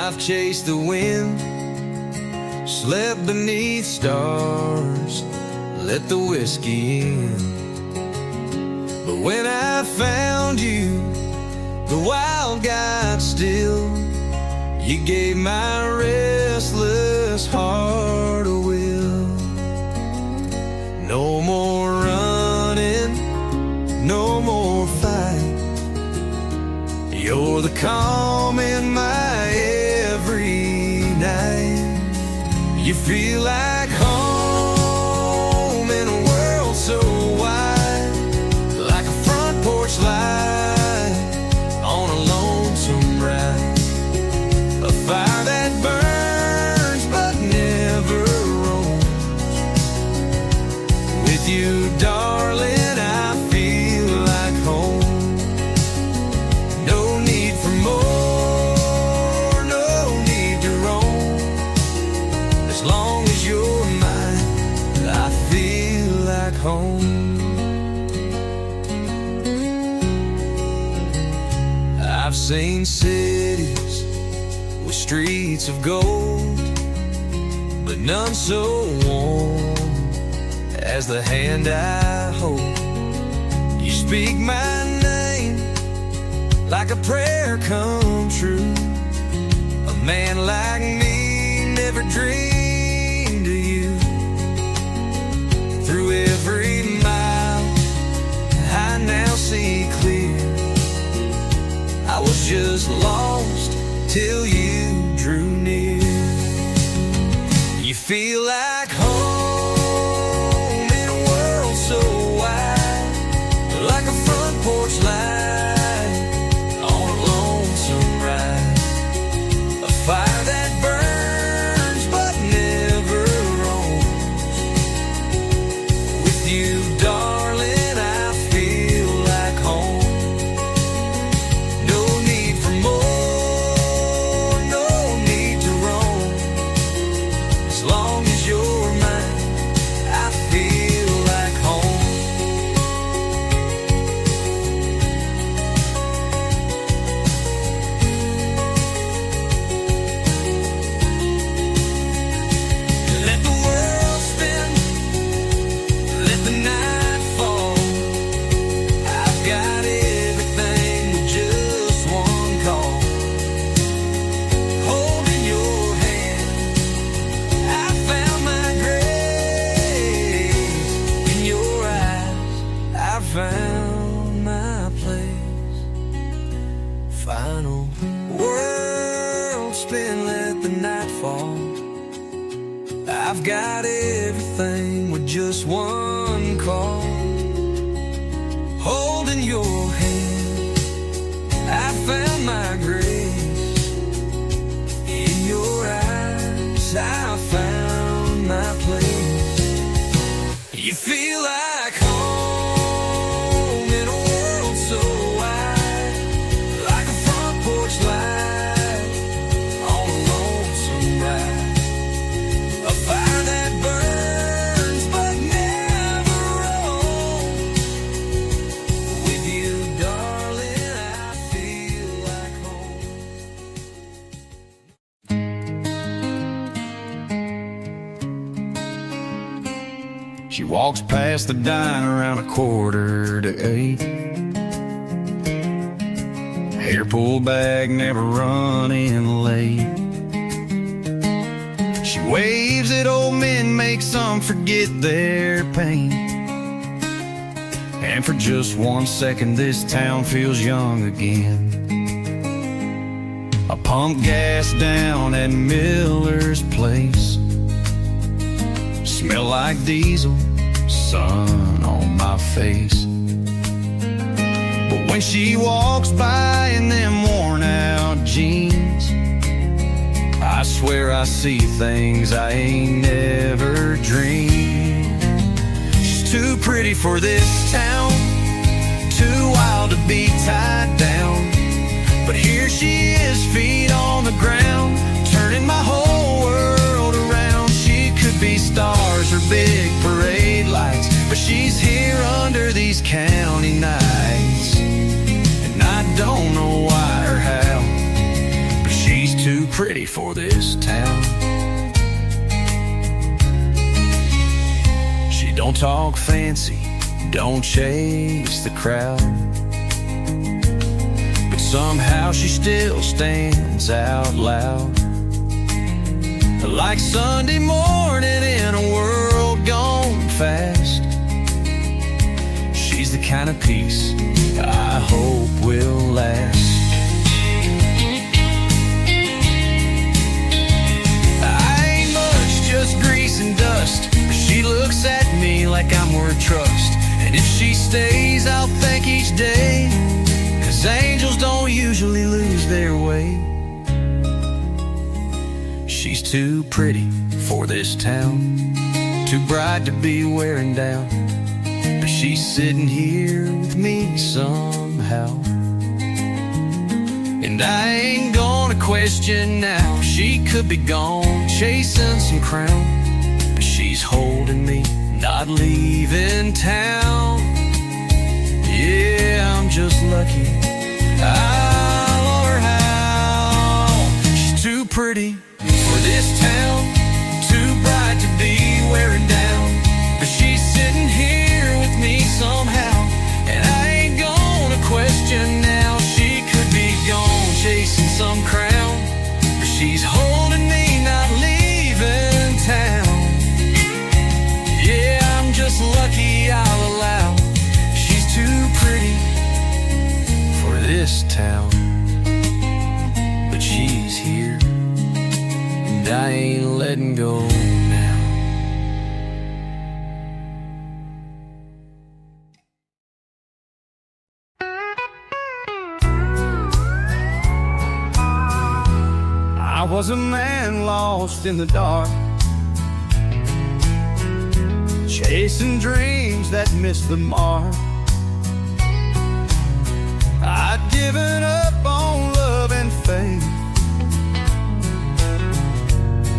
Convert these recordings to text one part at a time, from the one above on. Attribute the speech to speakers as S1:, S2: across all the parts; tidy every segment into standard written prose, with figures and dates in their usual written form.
S1: I've chased the wind, slept beneath stars, let the whiskey in. But when I found you, the wild got still. You gave my restless heart a will. No more running, no more fight. You're the calm in my every night. You feel like home in a world so wide, like a front porch light on a lonesome ride. A fire that burns but never roams. With you, darling, I feel like home. No need for more, no need to roam. As long as you're mine, I feel like home. I've seen cities with streets of gold, but none so warm as the hand I hold. You speak my name like a prayer come true. A man like me never dreamed of you. Through every mile I now see clear. I was just lost till you drew near. You feel like home in a world so wide, like a front porch light on a lonesome ride. A fire that burns but never roams. With you, darling, I feel like home. No need for more, no need to roam. As long as you're mine, I feel like home. Let the world spin, let the night fall. I've got everything with just one call. Holding your hand, I found my grace. In your eyes, I found my place. Final world spin, let the night fall. I've got everything with just one call. Holding your hand, I found my grace. In your eyes, I found my place. You feel like home in a world so wide, like a front porch light on a lonesome ride. A fire that burns but never roams. With you, darling, I feel like home. She walks past the diner around 7:45. Hair pulled back, never running late. She waves at old men, makes some forget their pain. And for just 1 second, this town feels young again. I pump gas down at Miller's place. Smell like diesel, sun on my face. But when she walks by in them worn out jeans, I swear I see things I ain't never dreamed. She's too pretty for this town, too wild to be tied down. But here she is, feet on the ground, turning my whole world around. She could be stars or big parade lights, but she's here under these county nights. And I don't know why or how, but she's too too pretty for this town. She don't talk fancy, don't chase the crowd, but somehow she still stands out loud. Like Sunday morning in a world gone fast. She's the kind of peace I hope will last. I ain't much, just grease and dust, but she looks at me like I'm worth trust. And if she stays, I'll thank each day, 'cause angels don't usually lose their way. She's too pretty for this town, too bright to be wearing down, but she's sitting here with me somehow. And I ain't gonna question now, she could be gone chasing some crown, but she's holding me, not leaving town. Yeah, I'm just lucky, I'll learn how. She's too pretty for this town, too bright to be wearing down, but she's sitting here with me somehow. And I ain't gonna question now, she could be gone chasing some crown, but she's holding me, not leaving town. Yeah, I'm just lucky, I'll allow. She's too pretty for this town, but she's here, and I ain't letting go now. I was a man lost in the dark, chasing dreams that missed the mark. I'd given up on love and faith,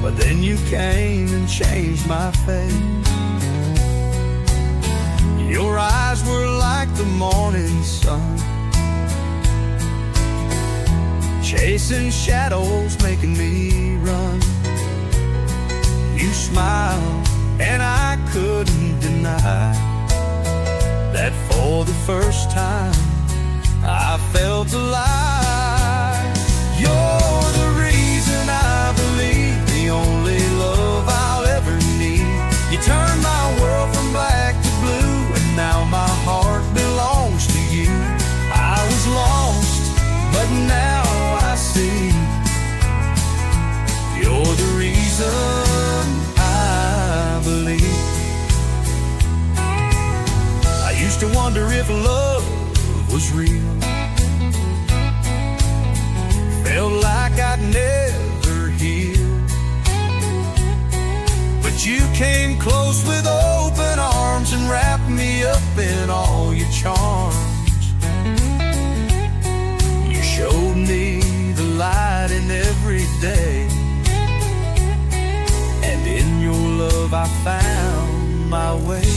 S1: but then you came and changed my fate. Your eyes were like the morning sun, chasing shadows, making me run. You smiled and I couldn't deny that for the first time I felt alive. You're the reason I believe, the only love I'll ever need. You turned my world from black to blue, and now my heart belongs to you. I was lost, but now I see. You're the reason I believe. I used to wonder if love was real, felt like I'd never heal, but you came close with open arms and wrapped me up in all your charms. You showed me the light in every day, and in your love I found my way.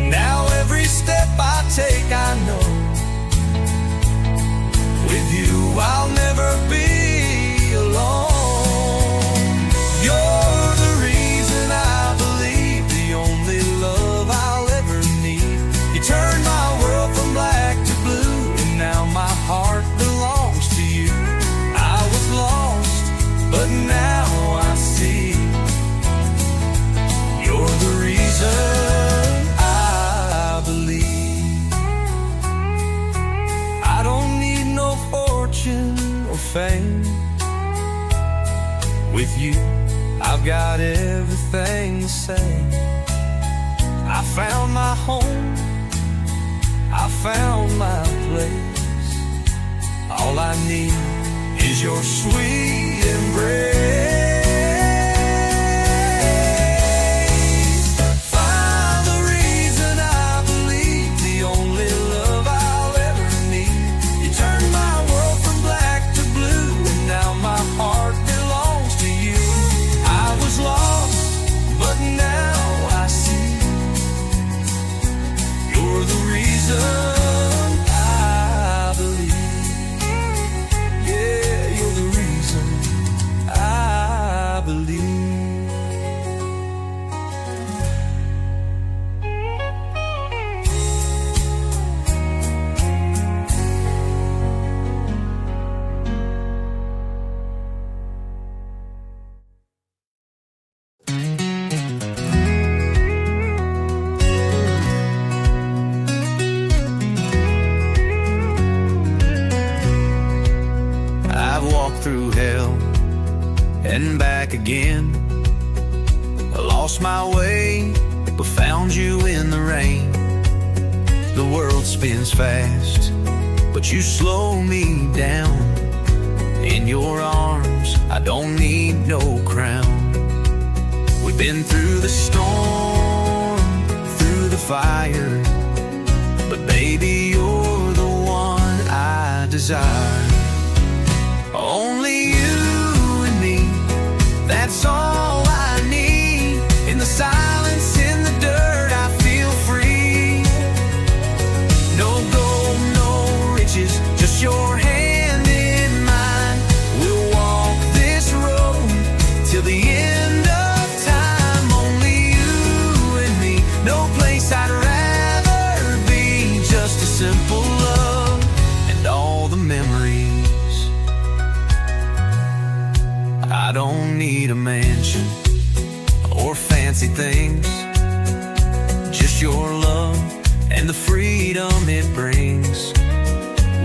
S1: Now every step I take, I know with you I'll never be alone. You're the reason I believe, the only love I'll ever need. You turned my world from black to blue, and now my heart belongs to you. I was lost, but now I see. You're the reason I believe. I don't need no fortune or fame. With you, I've got everything to say. I found my home, I found my place. All I need is your sweet embrace. Find the reason I believe, the only love I'll ever need. You turned my world from black to blue, and now my heart belongs to you. I was lost, but now I see. You're the reason I believe. I've walked through hell and back again. I lost my way, but found you in the rain. The world spins fast, but you slow me down. In your arms, I don't need no crown. We've been through the storm, through the fire, but baby, you're the one I desire. Only you and me, that's all I need. In the silence, in the dirt, I feel free. No gold, no riches, just your hand in mine. We'll walk this road till the end of time. Only you and me, no place I'd rather be. Just a simple love and all the memories. I don't need a mansion or fancy things, just your love and the freedom it brings.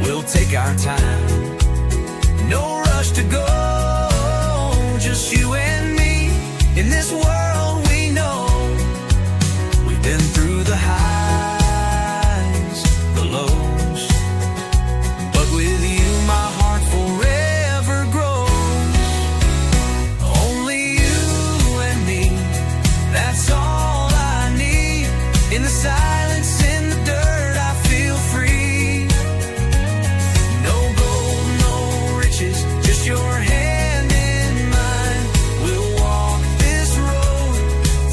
S1: We'll take our time, no rush to go. Just you and me in this world we know. We've been through the highs, the lows, but with you my heart forever grows. Only you and me, that's all I need. In the silence, in the dirt, I feel free. No gold, no riches, just your hand in mine. We'll walk this road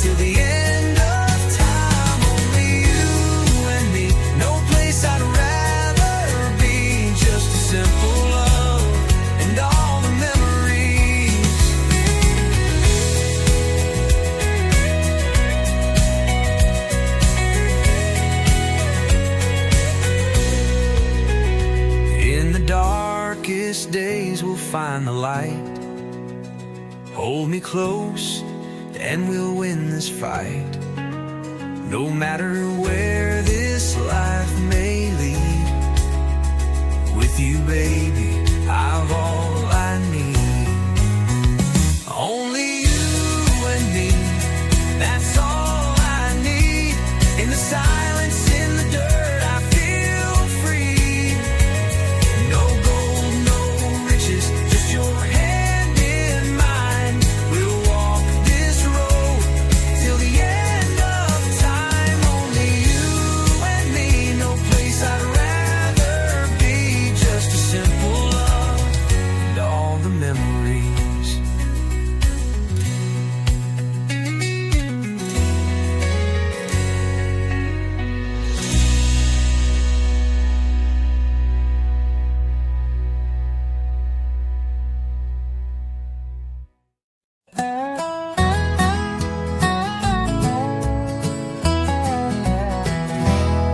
S1: till the end of time. Only you and me, no place I'd rather be. Just a simple love and all the memories. In the darkest days we'll find the light. Hold me close and we'll win this fight. No matter where this life may lead, with you baby, I've all I need. Only you and me, that's all I need. In the silence, in the dirt, I feel free. No gold, no riches, just your hand in mine. We'll walk this road till the end of time. Only you and me, no place I'd rather be. Just a simple love and all the memories.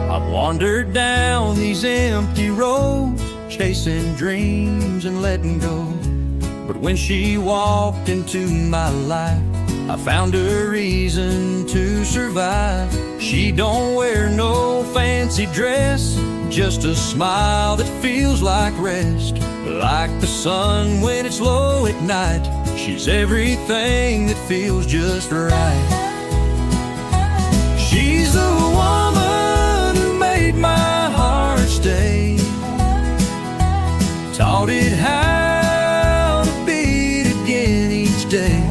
S2: I've wandered down these empty roads, chasing dreams and letting go. But when she walked into my life, I found a reason to survive. She don't wear no fancy dress, just a smile that feels like rest. Like the sun when it's low at night, she's everything that feels just right. She's the woman who made my heart stay, taught it how to beat again each day.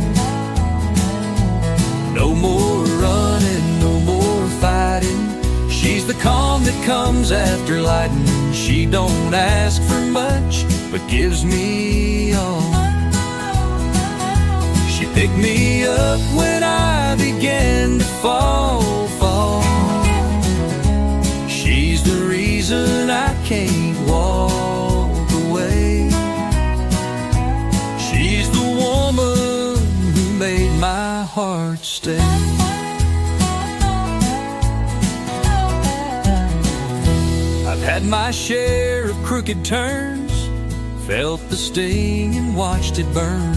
S2: No more running, no more fighting. She's the calm that comes after lighting. She don't ask for much, but gives me all. She picked me up when I began to fall. She's the reason I can't walk away. She's the woman who made my heart stay. I've had my share of crooked turns, felt the sting and watched it burn.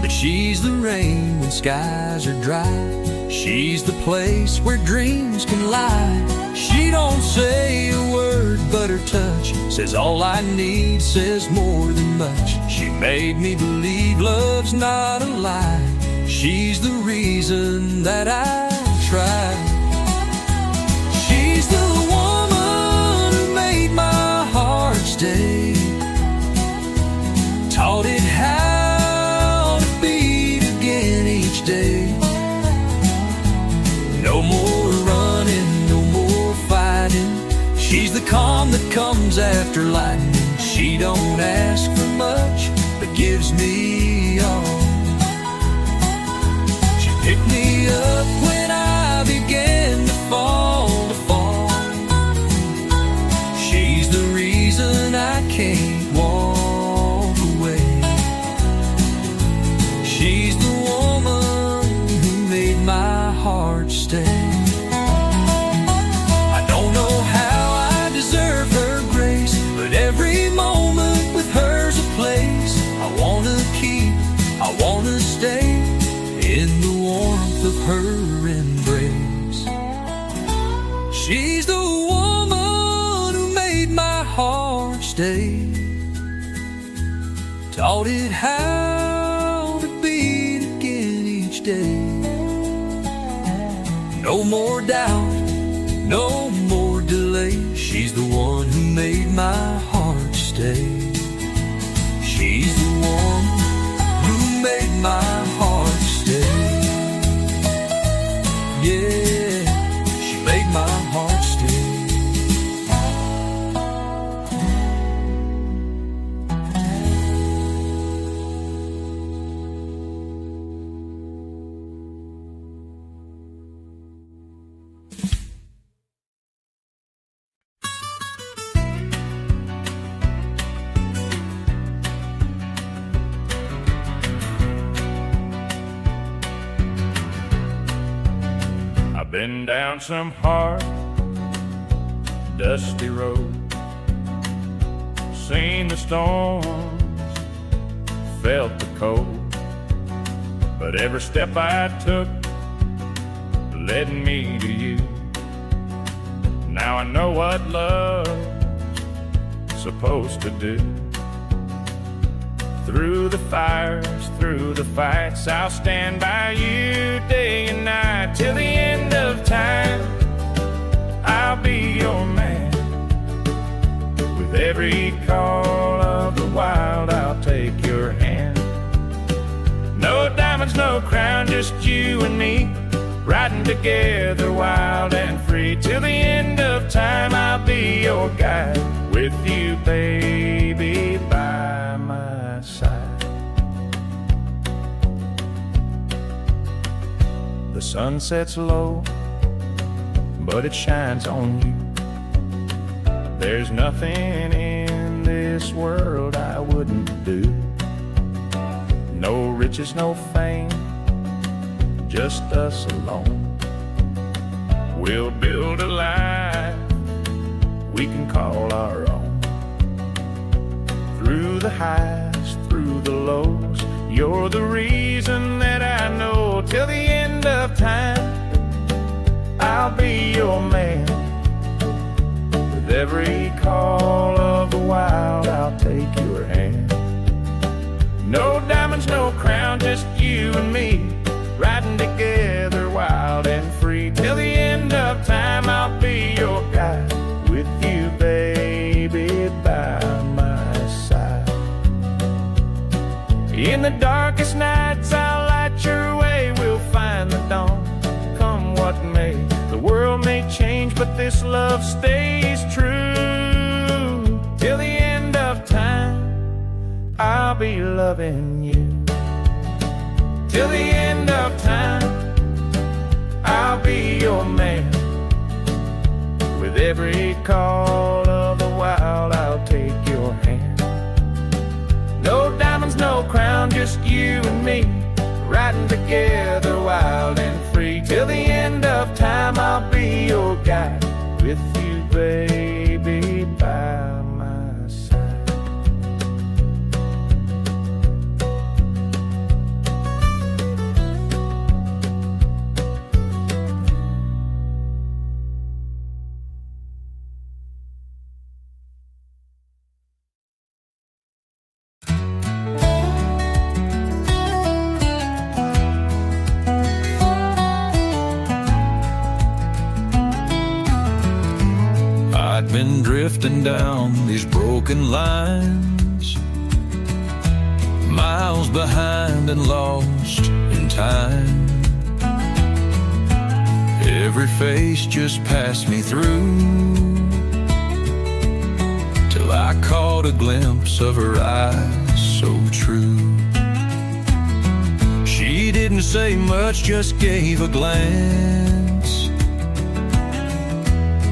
S2: But she's the rain when skies are dry. She's the place where dreams can lie. She don't say a word, but her touch says all I need, says more than much. She made me believe love's not a lie. She's the reason that I try. She's the woman who made my heart stay, taught it how to beat again each day. No more running, no more fighting. She's the calm that comes after lightning. She don't ask for much, but gives me all. She picked me up when I began to fall. She's the reason I can't walk away. She's the woman who made my heart stay. I don't know how I deserve her grace, but every moment with her's a place I wanna keep, I wanna stay in the warmth of her embrace. She's the woman who made my heart stay, taught it how to beat again each day. No more doubt, no more delay. She's the one who made my heart stay. She's the one who made my heart stay. Yeah, she made my heart stay.
S3: Been down some hard, dusty road, seen the storms, felt the cold, but every step I took led me to you. Now I know what love's supposed to do. Through the fires, through the fights, I'll stand by you day and night. Till the end of time, I'll be your man. With every call of the wild, I'll take your hand. No diamonds, no crown, just you and me, riding together wild and free. Till the end of time, I'll be your guide. With you, baby, by my side. The sun sets low, but it shines on you. There's nothing in this world I wouldn't do. No riches, no fame, just us alone. We'll build a life we can call our own. Through the highs, through the lows, you're the reason that I know. Till the end of time, I'll be your man. With every call of the wild, I'll take your hand. No diamonds, no crown, just you and me, riding together wild and free. Till the end of time, I'll be your guide. With you, baby, by my side. In the darkest nights, I'll light your way. We'll find the dawn, come what may. The world may change, but this love stays true. Till the end of time, I'll be loving you. Till the end of time, I'll be your man. With every call of the wild, I'll take your hand. No diamonds, no crown, just you and me, riding together wild and free. Till the end of time, I'll be your guide. With you, baby, by my side.
S1: wind drifting down these broken lines, miles behind and lost in time. Every face just passed me through, till I caught a glimpse of her eyes so true. She didn't say much, just gave a glance,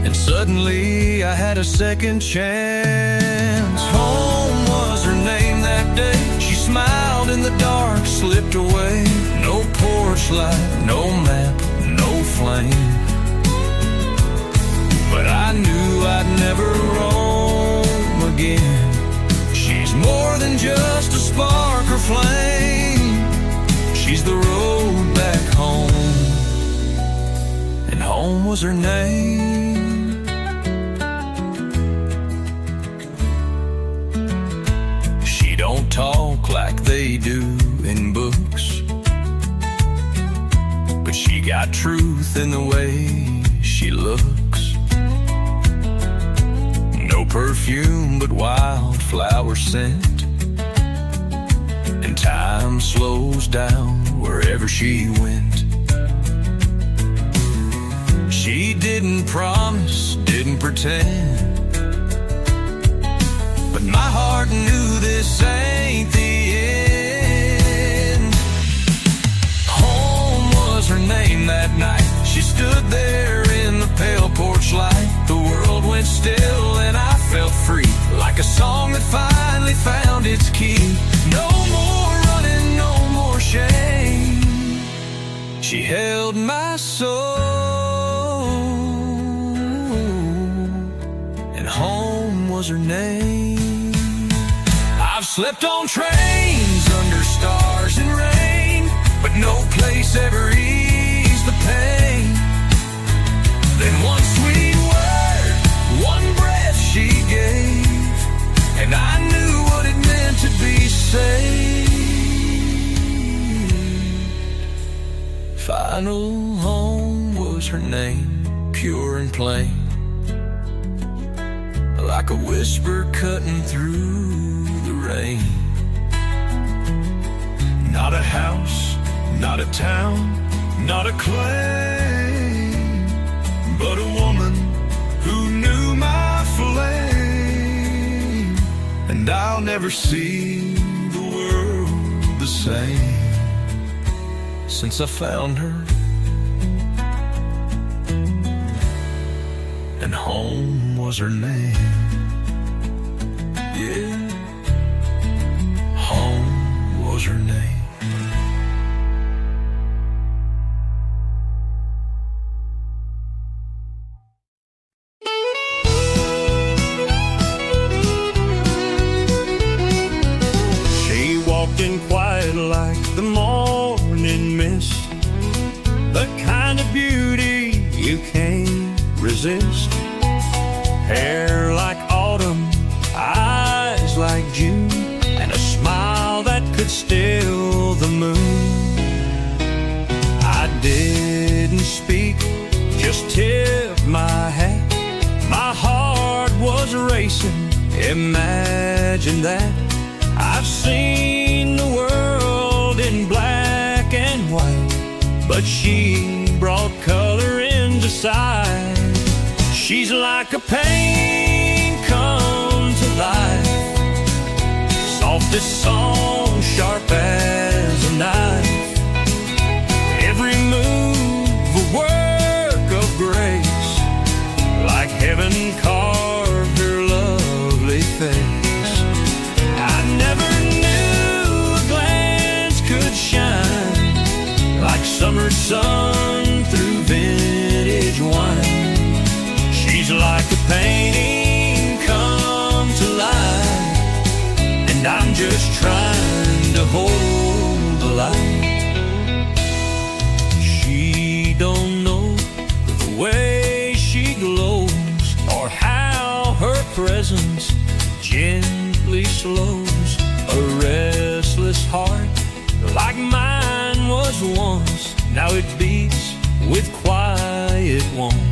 S1: and suddenly I had a second chance. Home was her name that day. She smiled in the dark, slipped away. No porch light, no map, no flame, but I knew I'd never roam again. She's more than just a spark or flame. She's the road back home, and home was her name. She don't talk like they do in books, but she got truth in the way she looks. No perfume but wildflower scent, and time slows down wherever she went. She didn't promise, didn't pretend, but my heart knew this ain't the end. Home was her name that night. She stood there in the pale porch light. The world went still and I felt free, like a song that finally found its key. No more running, no more shame. She held my soul, and home was her name. I've slept on trains under stars and rain, but no place ever eased the pain. Then one sweet word, one breath she gave, and I knew what it meant to be saved. Final home was her name, pure and plain, like a whisper cutting through the rain. Not a house, not a town, not a claim, but a woman who knew my flame. And I'll never see the world the same since I found her, and home was her name. Yeah, home was her name.
S2: She walked in quiet like the morning mist, the kind of beauty you can't resist. Hair like autumn, eyes like June, and a smile that could still the moon. I didn't speak, just tipped my hat. My heart was racing, imagine that. I've seen the world in black and white, but she brought color into sight. She's like a pain come to life, soft as song, sharp as a knife. Every move a work of grace, like heaven carved her lovely face. I never knew a glance could shine like summer sun through vintage wine. She's like a painting come to life, and I'm just trying to hold the light. She don't know the way she glows, or how her presence gently slows a restless heart like mine was once. Now it beats with quiet wants.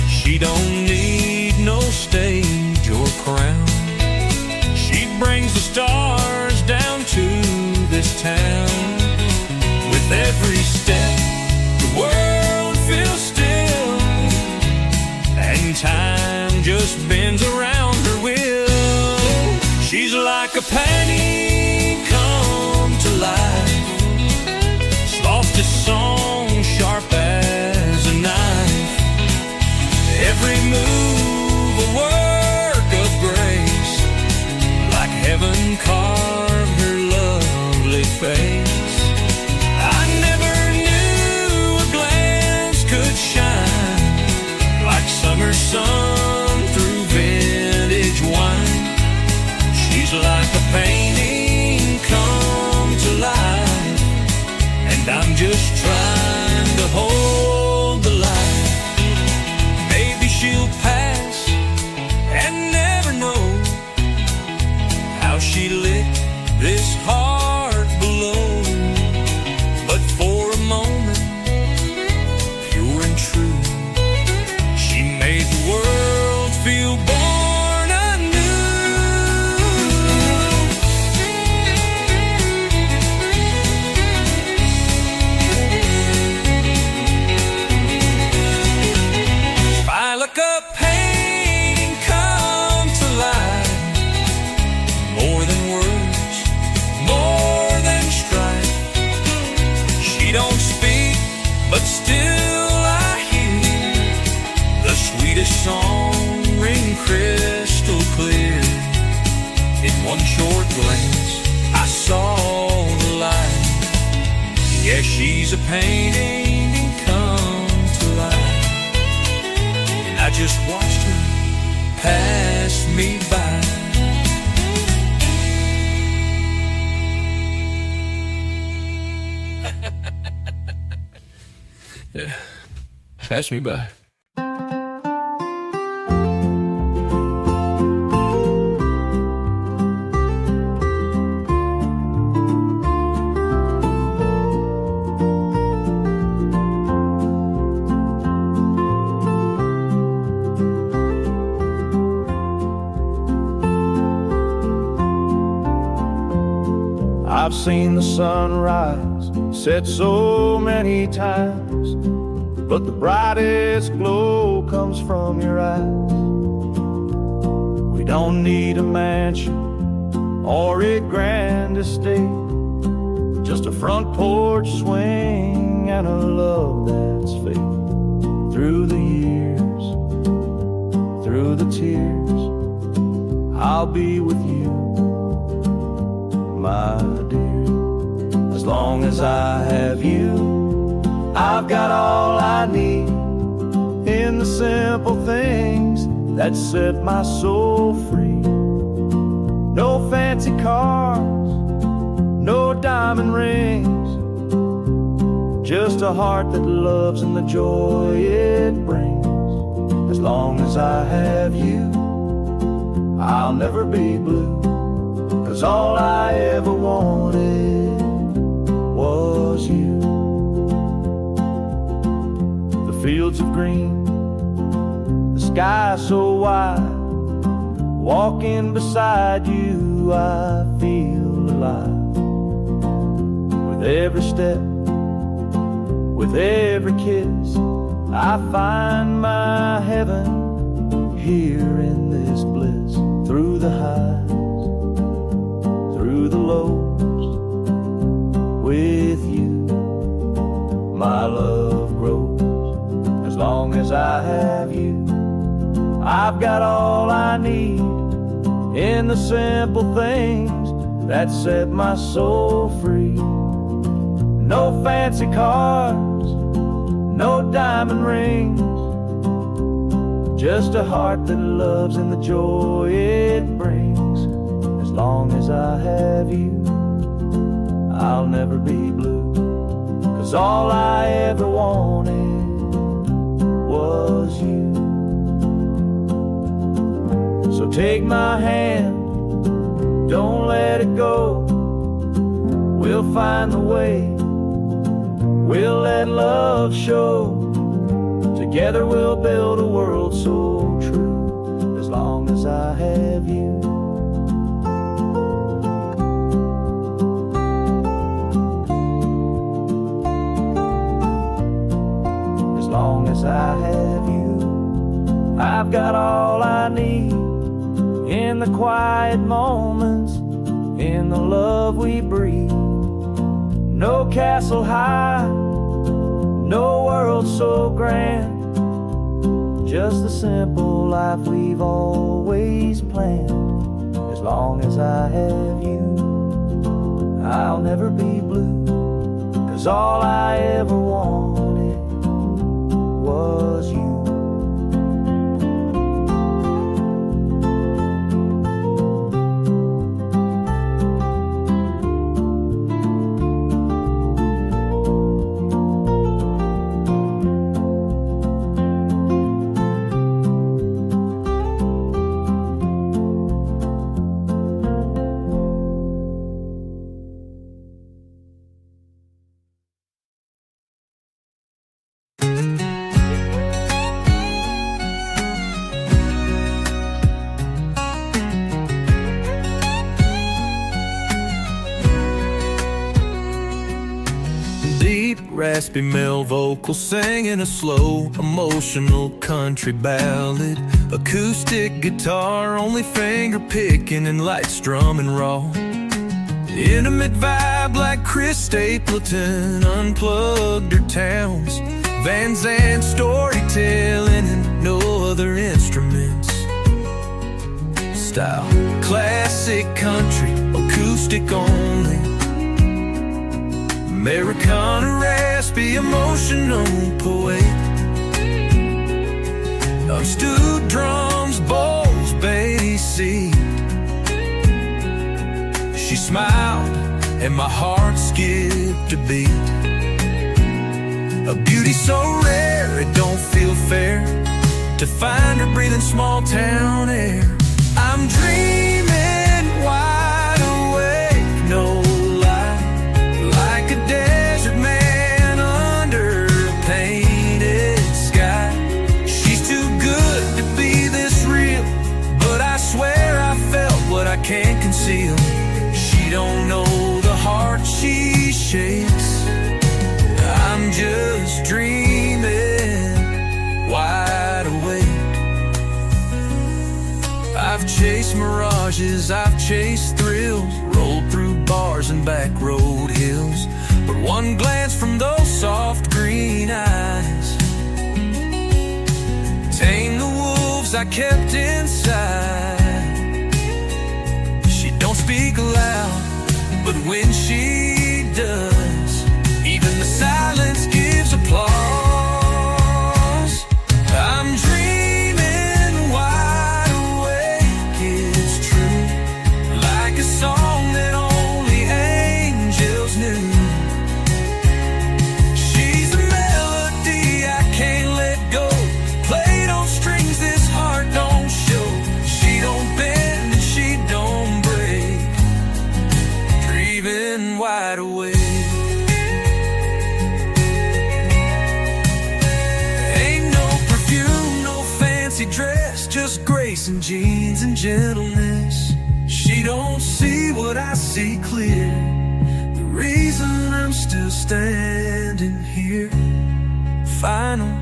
S2: She don't need painting come to life. Softest song, sharp as a knife. Every move a work of grace, like heaven carved her lovely face. I never knew a glance could shine like summer sun through vintage wine. She's like a painting come to life, and I'm just trying to hold the light. Maybe she'll pass and never know how she lit this heart below. But for a moment, pure and true, she made the world feel born anew. If I look up painting come to life, more than words, more than strife. She don't speak, but still I hear the sweetest song ring crystal clear. In one short glance, I saw the light. Yeah, she's a painting come to life, and I just watched her pass me by. Yeah, pass me by.
S3: I've seen the sunrise set so many times, but the brightest glow comes from your eyes. We don't need a mansion or a grand estate, just a front porch swing and a love that's fake. Through the years, through the tears, I'll be with you, my dear. As long as I have you, I've got all I need in the simple things that set my soul free. No fancy cars, no diamond rings, just a heart that loves and the joy it brings. As long as I have you, I'll never be blue, 'cause all I ever wanted was you. The fields of green, the sky so wide, walking beside you I feel alive. With every step, with every kiss, I find my heaven here in this bliss. Through the highs, through the lows, with you my love grows. As long as I have you, I've got all I need in the simple things that set my soul free. No fancy cars, no diamond rings, just a heart that loves and the joy it brings. As long as I have you, I'll never be blue, 'cause all I ever wanted was you. So take my hand, don't let it go. We'll find the way, we'll let love show. Together we'll build a world so true. As long as I have you, as long as I have you, I've got all I need in the quiet moments, in the love we breathe. No castle high, no world so grand, just the simple life we've always planned. As long as I have you, I'll never be blue, 'cause all I ever wanted was you.
S2: Raspy male vocals singing a slow, emotional country ballad. Acoustic guitar, only finger picking and light strumming raw. Intimate vibe like Chris Stapleton unplugged her towns. Van Zandt storytelling and no other instruments. Style, classic country, acoustic only. Amerikanische, raspy, emotional poet. Unstewed drums, bowls, bassy. She smiled and my heart skipped a beat. A beauty so rare it don't feel fair to find her breathing small town air. I'm dreaming wide awake, no desert man under a painted sky. She's too good to be this real, but I swear I felt what I can't conceal. She don't know the heart she shakes. I'm just dreaming wide awake. I've chased mirages, I've chased thrills, rolled through bars and back road hills. But one glance from those soft green eyes tamed the wolves I kept inside. She don't speak aloud, but when she does, even the silence gives applause. I'm dreaming wide awake, it's true, like a song that only angels knew. Wide awake. Ain't no perfume, no fancy dress, just grace and jeans and gentleness. She don't see what I see clear, the reason I'm still standing here. Final,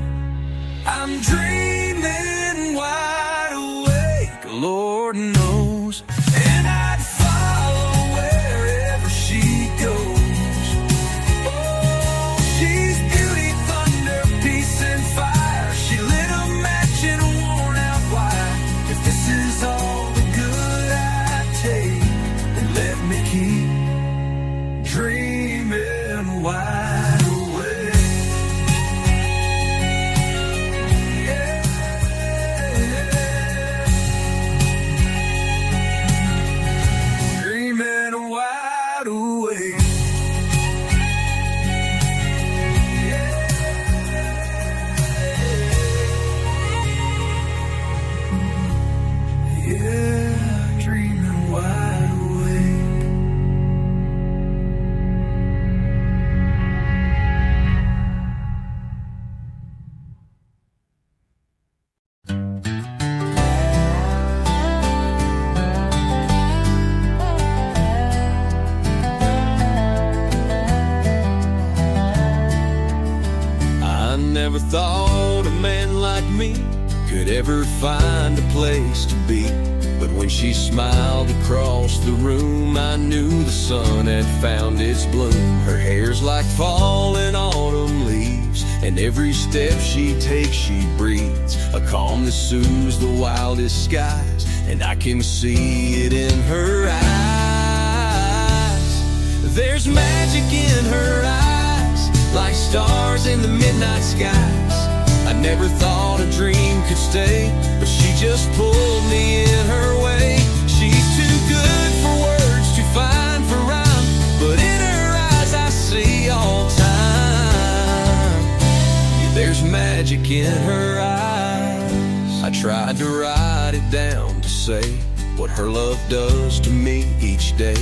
S2: I'm dreaming wide awake, Lord knows, and I'd follow wherever she goes. Oh, she's beauty, thunder, peace and fire. She lit a match in a worn out wire. If this is all the good I take, then let me keep dreaming wide awake. Yeah. Dreaming wide awake. Yeah, dreaming wide awake. I never thought a man like me could ever find a place to be, but when she smiled across the room, I knew the sun had found its bloom. Her hair's like falling autumn leaves, and every step she takes she breathes a calm that soothes the wildest skies, and I can see it in her eyes. There's magic in her eyes, like stars in the midnight skies. I never thought a dream could stay, but she just pulled me in her way. She's too good for words, too fine for rhyme, but in her eyes I see all time. Yeah, there's magic in her eyes. I tried to write it down to say what her love does to me each day,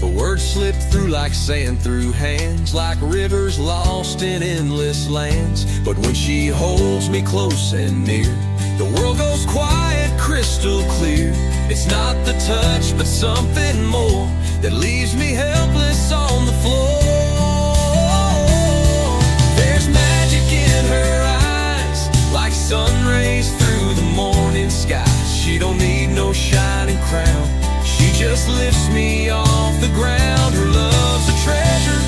S2: but words slip through like sand through hands, like rivers lost in endless lands. But when she holds me close and near, the world goes quiet, crystal clear. It's not the touch, but something more that leaves me helpless on the floor. There's magic in her eyes, like sun rays through the morning sky. She don't need no shining crown, she just lifts me off the ground. Her love's a treasure,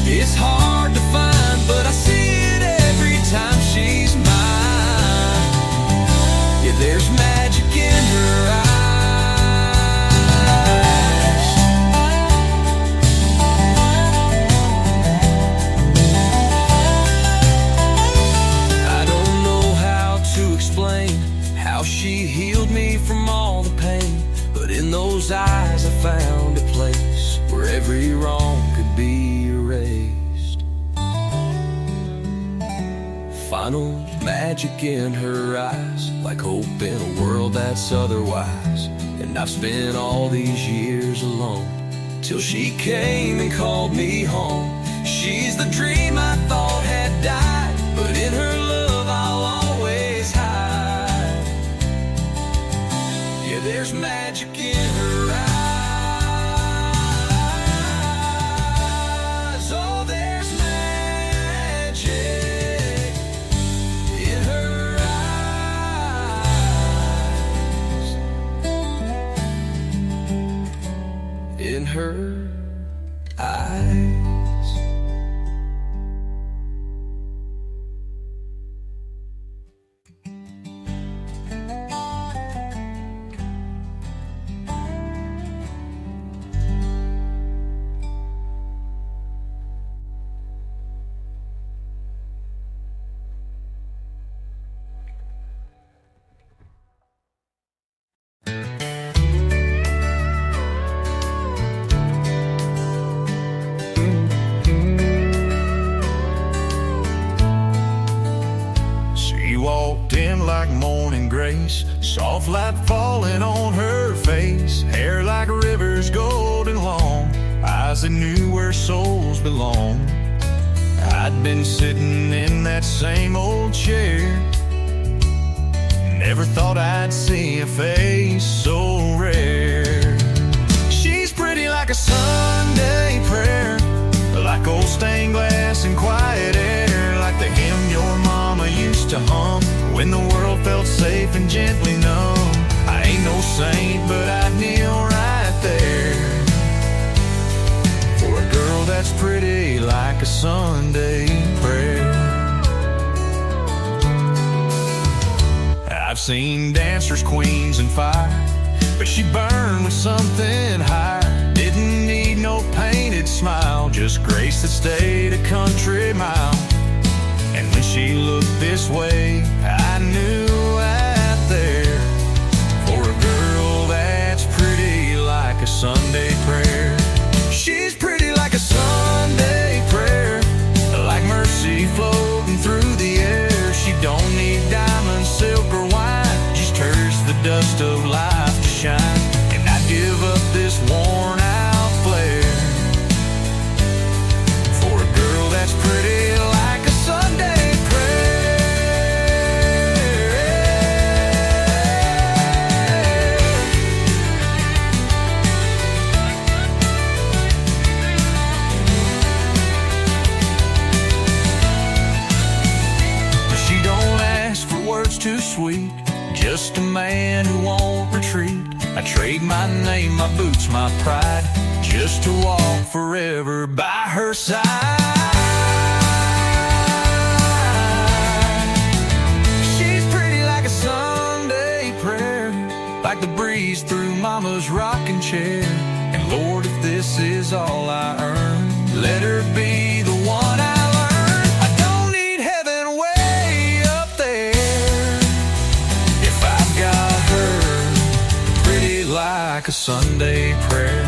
S2: it's hard to find, but I see it every time she's mine. Yeah, there's magic in her eyes. I don't know how to explain how she healed me from all the pain, but in those eyes I found a place where every wrong could be erased. Final magic in her eyes, like hope in a world that's otherwise. And I've spent all these years alone, till she came and called me home. She's the dream I thought had died, but in her love I'll always hide. Yeah, there's magic in her eyes. Oh, there's magic in her eyes. In her eyes.
S3: Like morning grace, soft light falling on her face, hair like rivers golden long, eyes that knew where souls belong. I'd been sitting in that same old chair, never thought I'd see a face so rare. She's pretty like a Sunday prayer, like old stained glass and quiet air, like the hymn your mama used to hum when the world felt safe and gently numb. I ain't no saint, but I'd kneel right there for a girl that's pretty like a Sunday prayer. I've seen dancers, queens, and fire, but she burned with something higher. Didn't need no painted smile, just grace that stayed a country mile. And when she looked this way, I knew right there, for a girl that's pretty like a Sunday prayer. She's pretty like a Sunday prayer, like mercy floating through the air. She don't need diamonds, silk, or wine, just hers the dust of life to shine. And I'd give up this worn out flare for a girl that's pretty like a Sunday prayer.
S2: I trade my name, my boots, my pride, just to walk forever by her side. She's pretty like a Sunday prayer, like the breeze through mama's rocking chair. And Lord, if this is all I earn, let her be the one I learn. I don't need heaven way up there if I've got her, pretty like a Sunday prayer.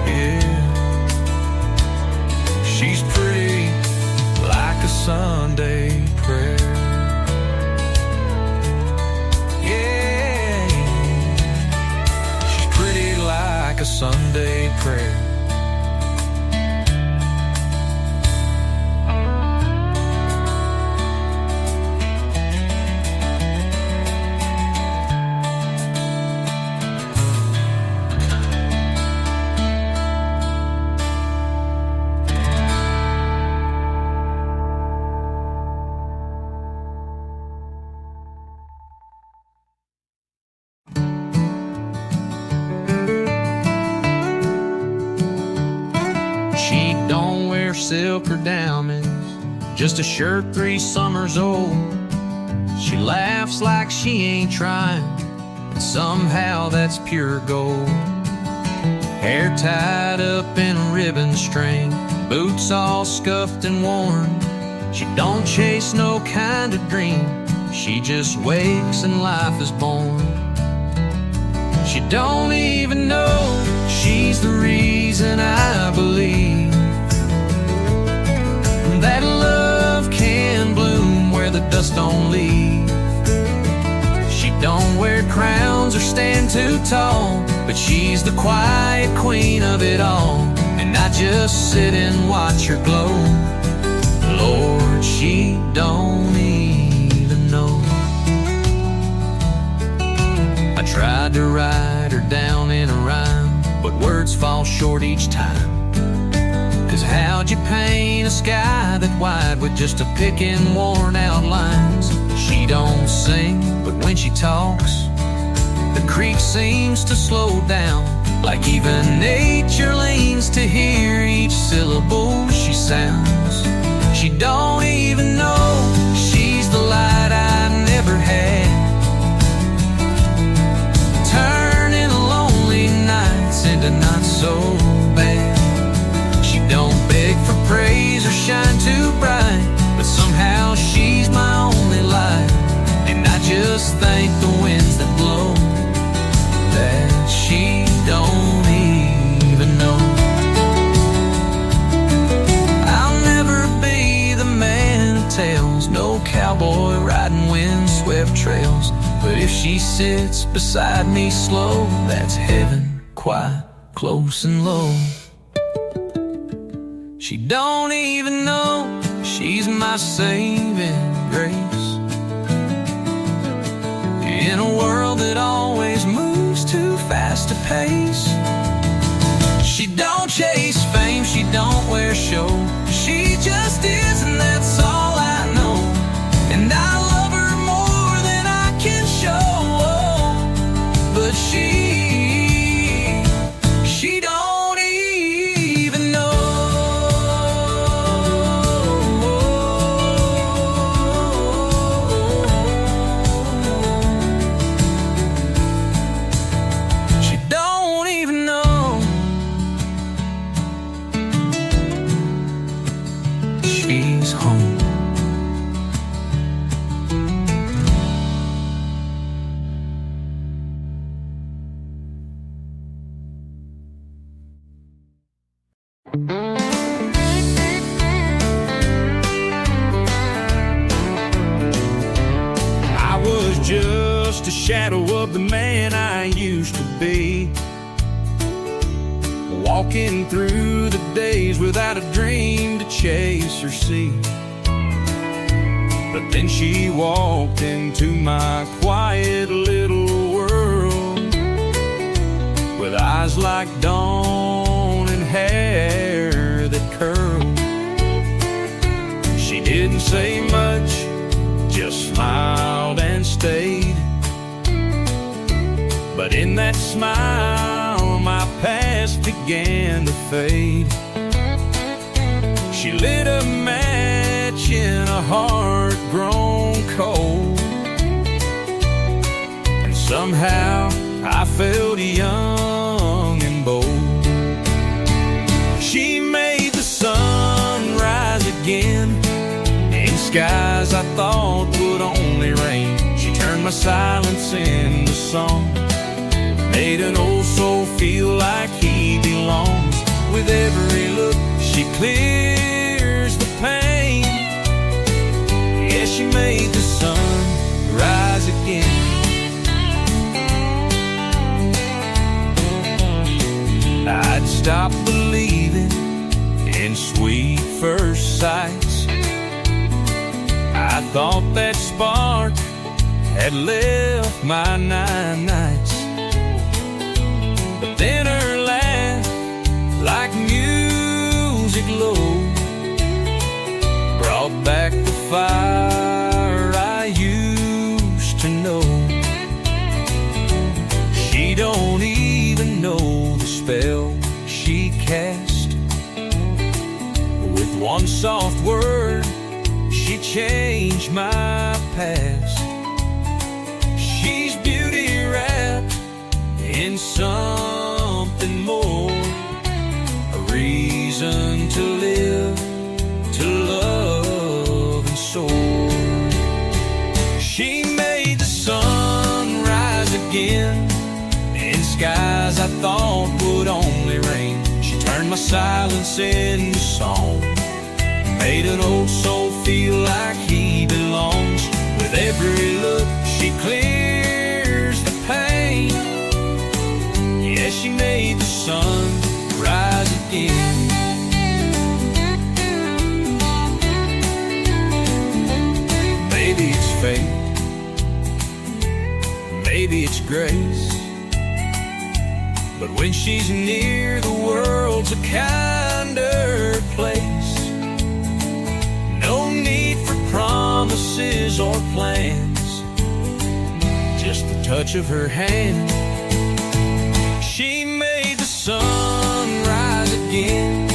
S2: Yeah, she's pretty like a Sunday prayer. Yeah, she's pretty like a Sunday prayer. Silk or diamonds, just a shirt 3 summers old. She laughs like she ain't trying, and somehow that's pure gold. Hair tied up in a ribbon string, boots all scuffed and worn. She don't chase no kind of dream, she just wakes and life is born. She don't even know she's the reason I believe that love can bloom where the dust don't leave. She don't wear crowns or stand too tall, but she's the quiet queen of it all. And I just sit and watch her glow. Lord, she don't even know. I tried to write her down in a rhyme, but words fall short each time. Cause how'd you paint a sky that wide with just a pick and worn out lines? She don't sing, but when she talks, the creek seems to slow down, like even nature leans to hear each syllable she sounds. She don't even know she's the light I never had, turning lonely nights into not so bad. Don't beg for praise or shine too bright, but somehow she's my only light. And I just thank the winds that blow that she don't even know. I'll never be the man of tales, no cowboy riding wind-swept trails. But if she sits beside me slow, that's heaven, quiet, close and low. She don't even know she's my saving grace in a world that always moves too fast to pace. She don't chase fame, she don't wear show, she just is, and that's all I know. And I love her more than I can show, but she don't even know. Just a shadow of the man I used to be, walking through the days without a dream to chase or see. But then she walked into my quiet little world, with eyes like dawn and hair that curled. She didn't say much, just smiled and stayed. But in that smile, my past began to fade. She lit a match in a heart grown cold, and somehow I felt young and bold. She made the sun rise again in skies I thought would only rain. She turned my silence into song, made an old soul feel like he belongs. With every look she clears the pain. Yeah, she made the sun rise again. I'd stopped believing in sweet first sights. I thought that spark had left my 9 nights. But then her laugh, like music low, brought back the fire I used to know. She don't even know the spell she cast. With one soft word she changed my past. She's beauty wrapped in something more, a reason to live, to love and soar. She made the sun rise again in skies I thought would only rain. She turned my silence into song, made an old soul feel like he belongs. With every look she clears the pain. Yeah, she made the sun rise again. Maybe it's fate, maybe it's grace, but when she's near, the world's a kinder place. No need for promises or plans, just the touch of her hand. She made the sun rise again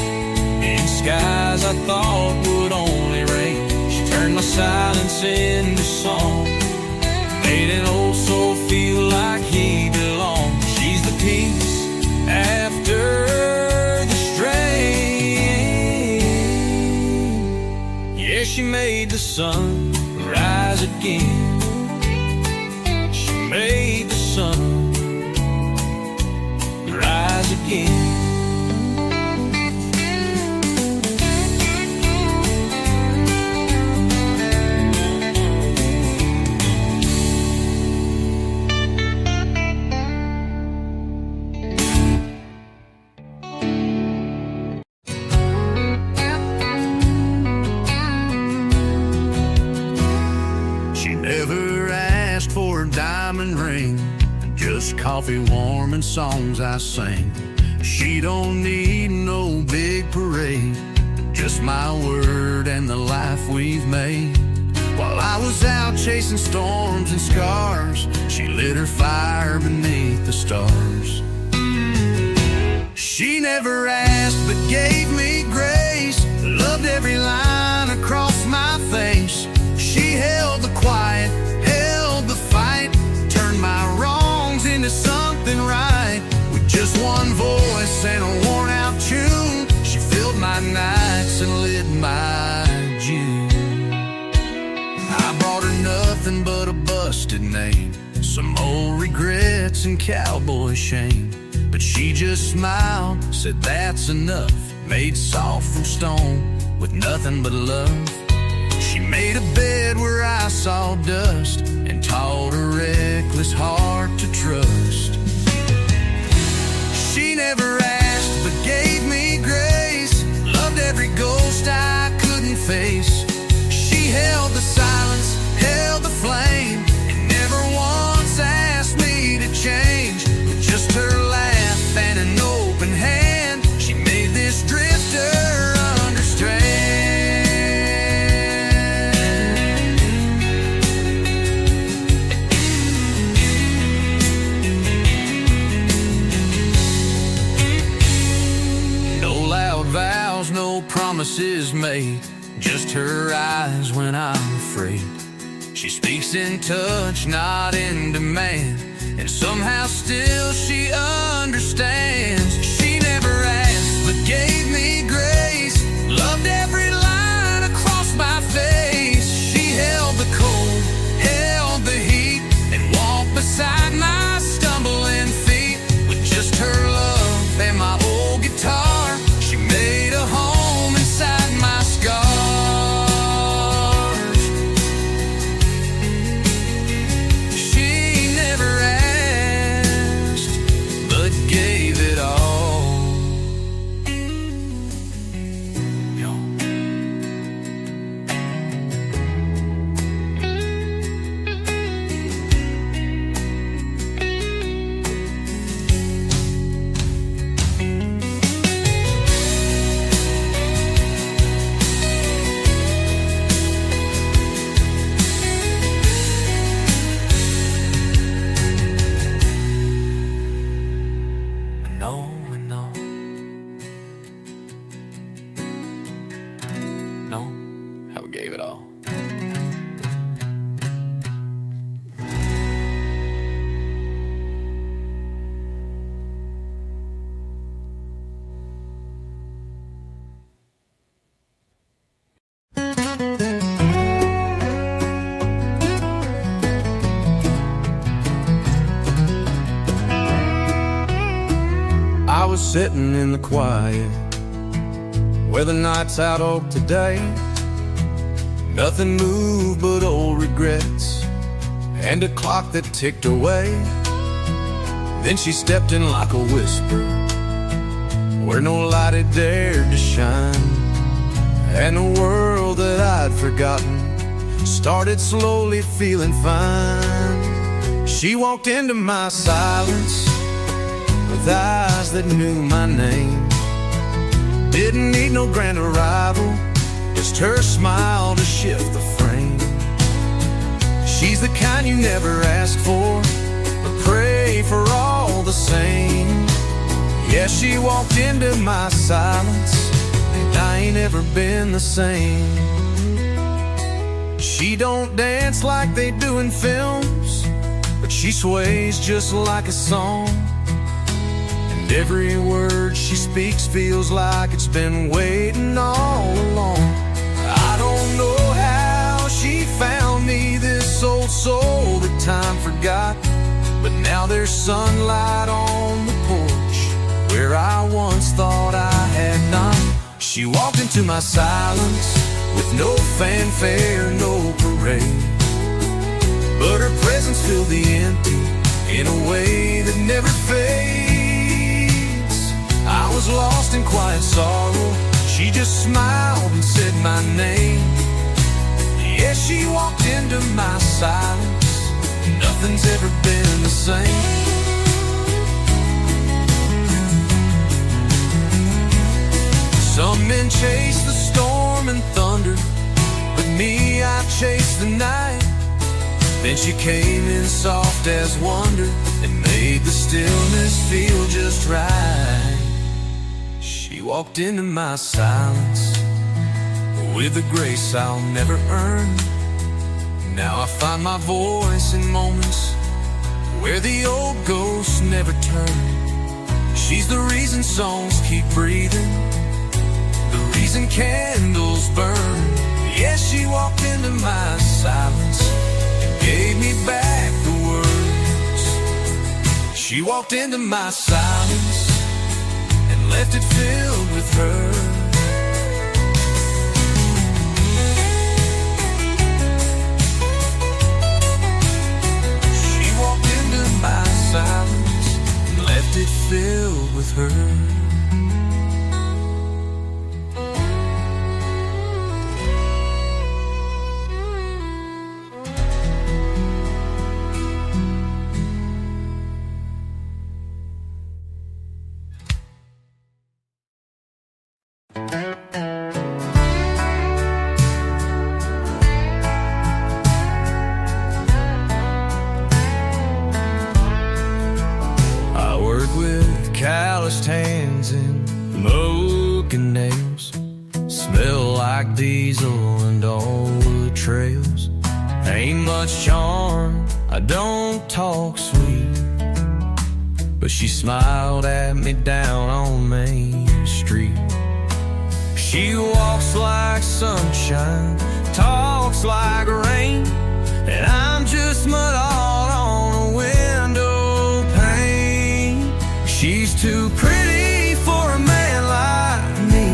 S2: in skies I thought would only rain. She turned my silence into song, made an old soul feel like he belonged. She's the peace after the strain. Yeah, she made the sun rise again. She made the sun rise again. Coffee warm and songs I sing. She don't need no big parade, just my word and the life we've made. While I was out chasing storms and scars, she lit her fire beneath the stars. She never asked but gave me grace, loved every line across my face. She held the quiet, held the fight, turned my wrongs into something right. With just one voice and a worn out tune, she filled my nights and lit my June. I brought her nothing but a busted name, some old regrets and cowboy shame. But she just smiled, said that's enough, made soft from stone with nothing but love. She made a bed where I saw dust and taught a reckless heart to trust. She never asked but gave me grace, loved every ghost I couldn't face. She held the silence, held the flame, and never once asked me to change. With just her laugh and an open hand, she made this drifter understand. smiles, no promises made, just her eyes when I'm afraid. She speaks in touch, not in demand, and somehow still she understands. She never asked, but gave me grace, loved every line across my face. She held the cold, held the heat, and walked beside my stumbling feet. With just her love and my old guitar, she made a home inside my scars. She never asked, but gave it all. Yo. No, I gave it all.
S1: I was sitting in the quiet where the night's out oak today. Nothing moved but old regrets and a clock that ticked away. Then she stepped in like a whisper where no light had dared to shine, and the world that I'd forgotten started slowly feeling fine. She walked into my silence with eyes that knew my name. Didn't need no grand arrival, just her smile to shift the frame. She's the kind you never ask for, but pray for all the same. Yeah, she walked into my silence, and I ain't ever been the same. She don't dance like they do in films, but she sways just like a song. Every word she speaks feels like it's been waiting all along. I don't know how she found me, this old soul that time forgot, but now there's sunlight on the porch where I once thought I had not. She walked into my silence with no fanfare, no parade, but her presence filled the empty in a way that never fades. I was lost in quiet sorrow, she just smiled and said my name. Yeah, she walked into my silence, nothing's ever been the same. Some men chase the storm and thunder, but me, I chased the night. Then she came in soft as wonder and made the stillness feel just right. She walked into my silence with a grace I'll never earn. Now I find my voice in moments where the old ghosts never turn. She's the reason songs keep breathing, the reason candles burn. Yeah, she walked into my silence and gave me back the words. She walked into my silence and left it filled with her. She walked into my silence and left it filled with her. Calloused hands and broken nails, like diesel and old wood trails. Ain't much charm, I don't talk sweet, but she smiled at me down on Main Street. She walks like sunshine, talks like rain, and I'm just mud all on a window pane. She's too pretty for a man like me,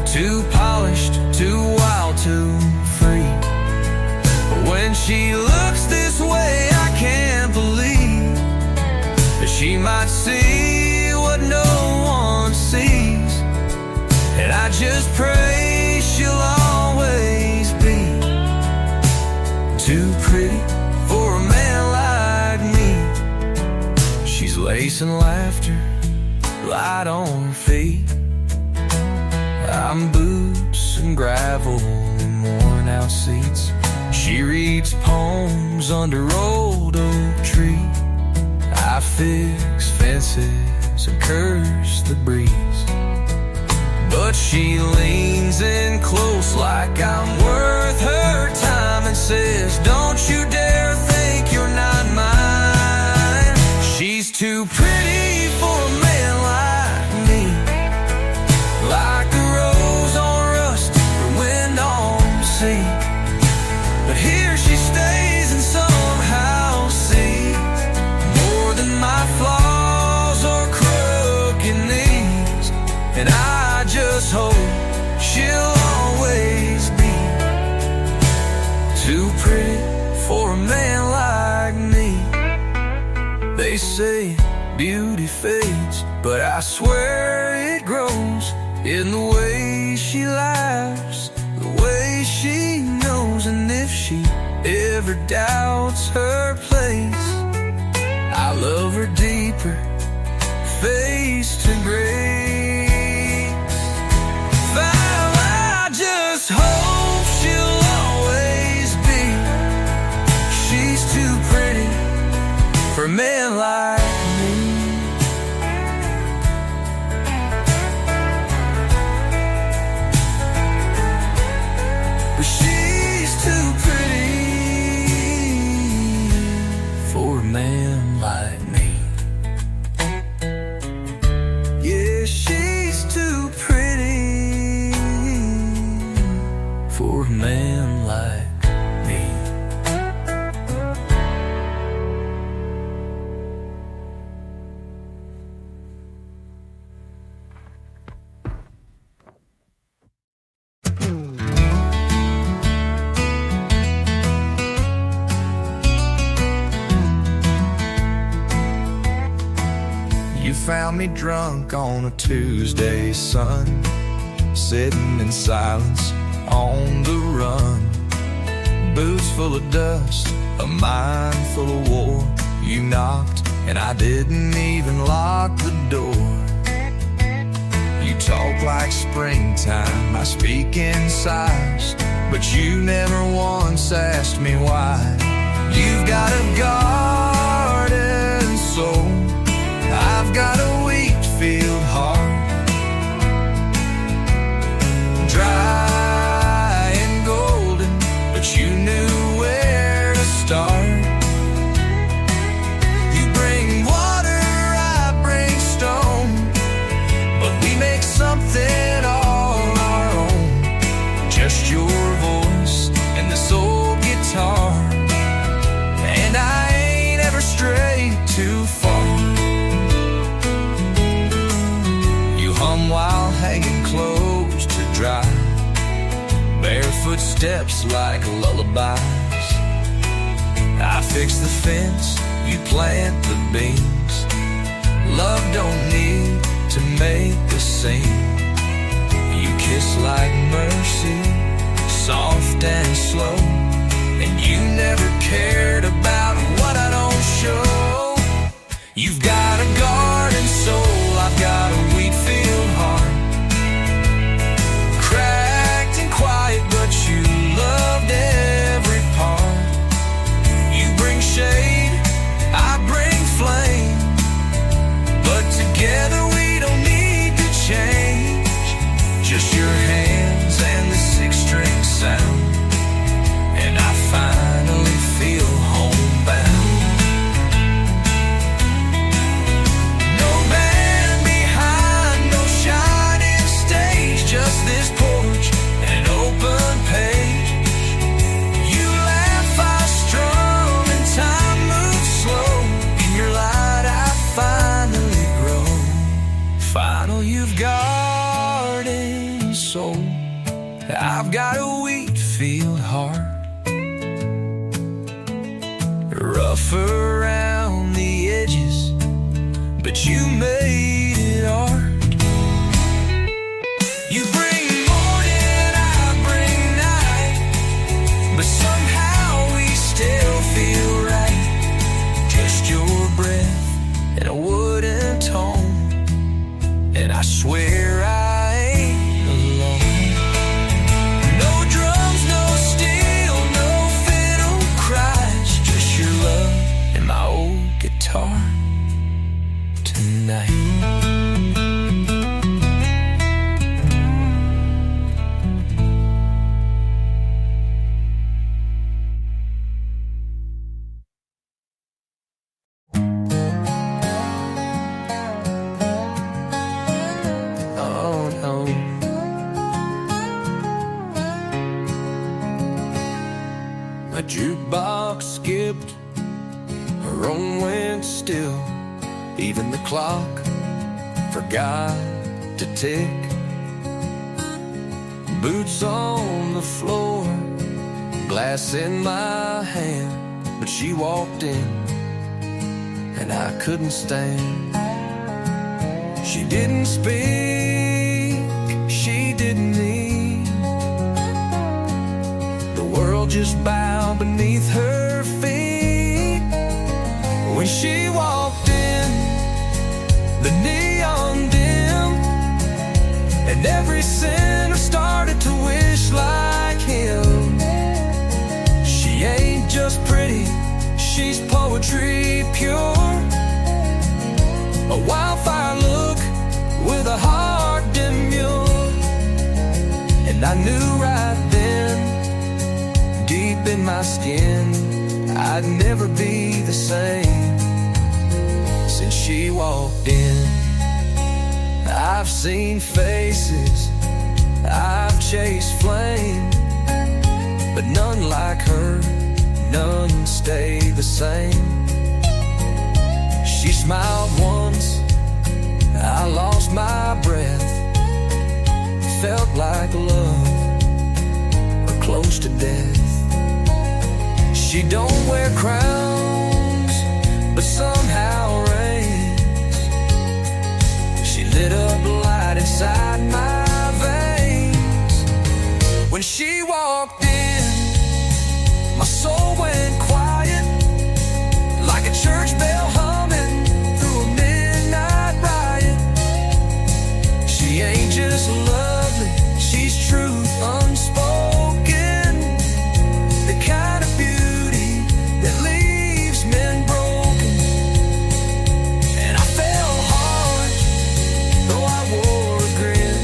S1: too polished, too wild, too free. But when she looks this way, I can't believe that she might see what no one sees. And I just pray she'll always be too pretty for a man like me. She's lacing laughter light on her feet. I'm boots and gravel and worn out seats. She reads poems under old oak tree. I fix fences and curse the breeze, but she leans in close like I'm worth her time and says, don't you dare think you're not mine. She's too pretty for a man like me, like the rose on rust or wind on the sea. But here she stays and somehow sees more than my flaws or crooked knees. And I just hope she'll always be too pretty for a man like me. They say beauty fades, but I swear it grows in the way she laughs, the way she knows. And if she ever doubts her place, I love her deeper, face to grace. I just hope she'll always be. She's too pretty for a man like me. But she's too pretty for a man like me. Yeah, she's too pretty for a man like me. You found me drunk on a Tuesday sun, sitting in silence on the run. Boots full of dust, a mind full of war. You knocked and I didn't even lock the door. You talk like springtime, I speak in sighs, but you never once asked me why. You've got a garden soul, I've got a wheat field heart, dry and golden, but you knew where to start. You bring water, I bring stone, but we make something all our own. Just your voice and this old guitar, and I ain't ever strayed too far. While hanging clothes to dry, barefoot steps like lullabies. I fix the fence, you plant the beans. Love don't need to make a scene. You kiss like mercy, soft and slow, and you never cared about what I don't show. You've got a garden soul, I've got a wheat field heart, cracked and quiet, but you loved every part. You bring shade, I bring flame, but together we don't need to change. Just your hand soul. I've got a wheat field heart, rough around the edges, but you made it art. You bring morning, I bring night, but somehow we still feel right. Just your breath and a wooden tone, and I swear I ain't alone. No drums, no steel, no fiddle cries, just your love and my old guitar tonight. My jukebox skipped, her own went still. Even the clock forgot to tick. Boots on the floor, glass in my hand. But she walked in, and I couldn't stand. She didn't speak, she didn't need. The world just bowed beneath her feet. When she walked in, the neon dimmed, and every sinner started to wish like him. She ain't just pretty, she's poetry pure. A wildfire look with a heart demure. And I knew right then, deep in my skin, I'd never be the same. Since she walked in, I've seen faces, I've chased flame, but none like her, none stay the same. She smiled once, I lost my breath. Felt like love, or close to death. She don't wear crowns, but somehow reigns. She lit up a light inside my veins. When she walked in, my soul went quiet, like a church bell humming through a midnight riot. She ain't just lovely, she's truth unspoken, the kind of beauty that leaves men broken. And I fell hard, though I wore a grin,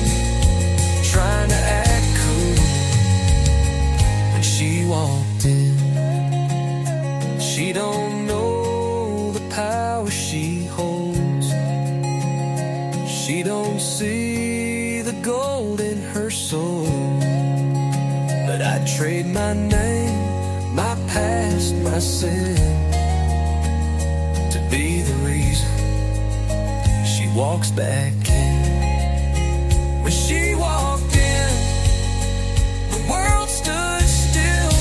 S1: trying to act cool. When she walked in, she don't know the power she holds. She don't see the gold in her soul. But I'd trade my name, my past, my sin, to be the reason she walks back in. When she walked in, the world stood still.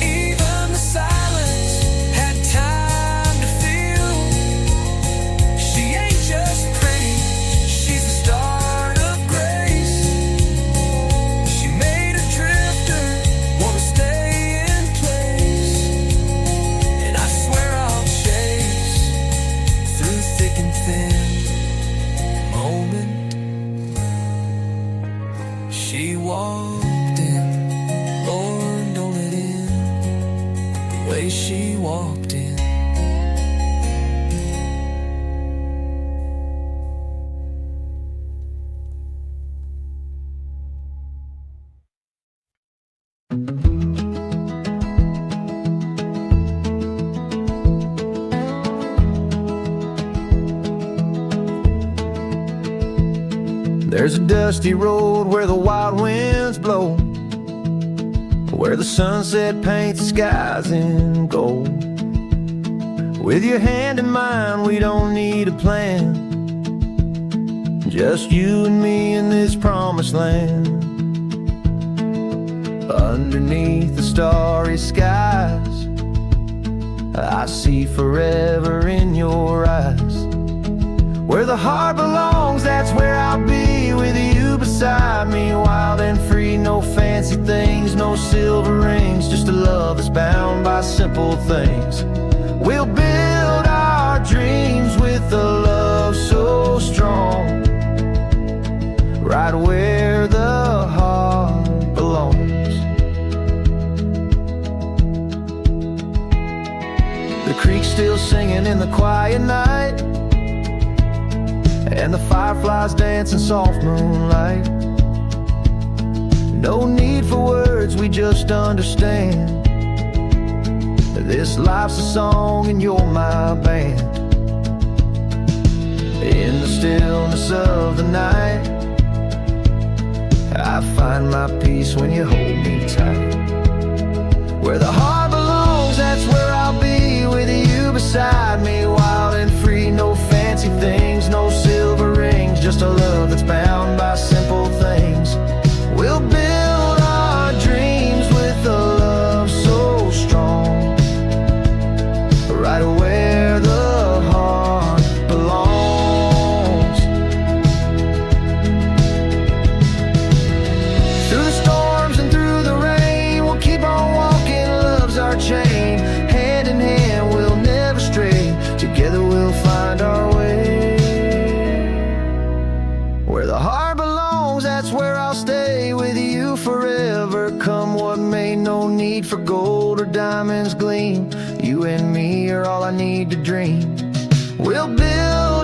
S1: Even the silence had time to feel. She ain't just pretty, she's the start of grace. She made a drifter wanna stay in place. And I swear I'll chase through thick and thin moment she walked in. Lord, don't let in the way she walked in.
S4: There's a dusty road where the wild winds blow, where the sunset paints the skies in gold. With your hand in mine, we don't need a plan, just you and me in this promise promised land. Underneath the starry skies, I see forever in your eyes. Where the heart belongs, that's where I'll be, with you beside me, wild and free. No fancy things, no silver rings, just a love that's bound by simple things. We'll build our dreams with a love so strong, right where the heart belongs. The creek's still singing in the quiet night, and the fireflies dance in soft moonlight. No need for words, we just understand. This life's a song and you're my band. In the stillness of the night, I find my peace when you hold me tight. Where the heart belongs, that's where I'll be, with you beside me, wild and free. No fancy things, no silver rings, just a love that's bound by simple things. We'll build our dreams with a love so strong, right where the heart belongs. Through the storms and through the rain, we'll keep on walking, love's our chain. Hand in hand, we'll never stray, together we'll find our way. Where the heart belongs, that's where I'll stay, with you forever, come what may. No need for gold or diamonds gleam, you and me are all I need to dream. We'll build